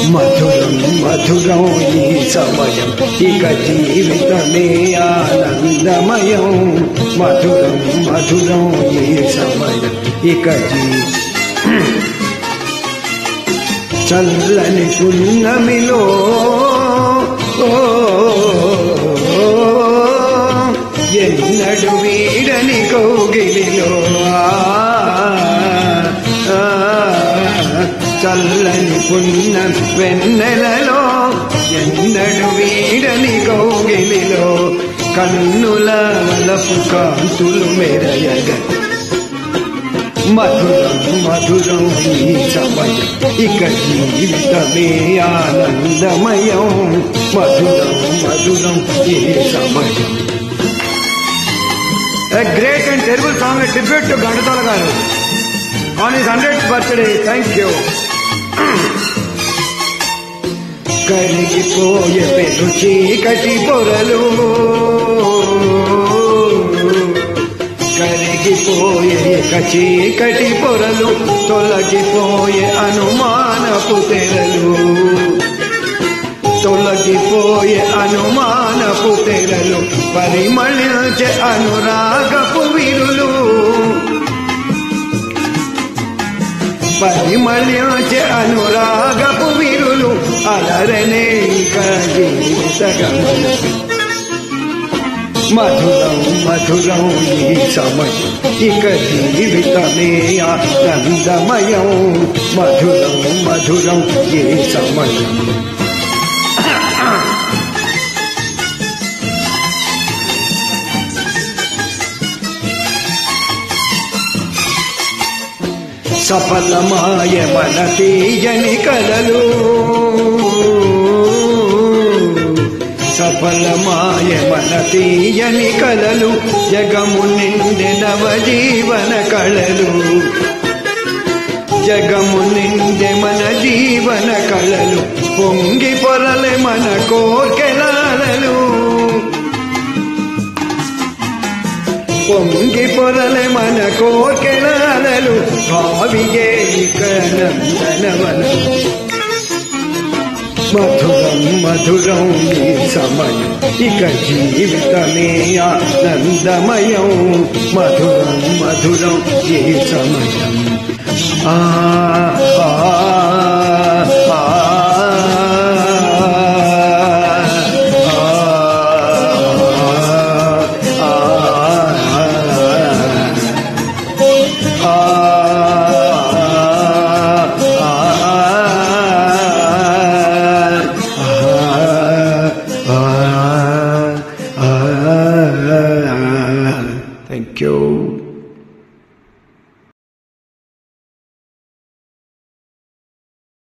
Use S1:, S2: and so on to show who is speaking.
S1: మధురం మధురం ఈ సమయం ఇక జీవితమే ఆనందమయం మధురం మధురం ఈ సమయం ఇక చల్లని పున్నమిలో ఎన్నడు వీడని కౌగిలిలో చల్లని పున్న వెన్నెలలో ఎన్నడు వీడని కౌగిలిలో కన్నుల వలపు కాంతులు మెరయగ మధురం మధురం ఈ సమయం ఇక జీవితమే ఆనందమయం మధురం మధురం ఈ సమయం. A great and terrible song, a tribute to Ghantala garu on his 100th birthday. Thank you. కరిగిపోయే పెను చీకటి పొరలు కరిగిపోయే చీకటి పొరలు తొలగిపోయే అనుమానపు తెరలు తొలగిపోయే అనుమానపు తెరలు పరిమళించే అనురాగపు విరులు పరిమళించే అనురాగపు విరులు అలరనే జీవిత గమనం మధురం మధురం ఈ సమయం ఇక జీవితమే ఆనందమయం మధురం మధురం ఈ సమయం. సఫలమాయ మన తీయని కలలు సఫలమాయ మన తీయని కలలు జగము నిండె నవజీవన కళలు జగము నిండె మన జీవన కళలు పొంగి పొరలే మన కోర్కెలాలలు పొంగి పొరలే మన కోర్కెలాలలు భావిగే ఇక నందనవనం మధురం మధురం ఈ సమయం ఇక జీవితమే ఆనందమయం మధురం మధురం ఈ సమయం. Thank you.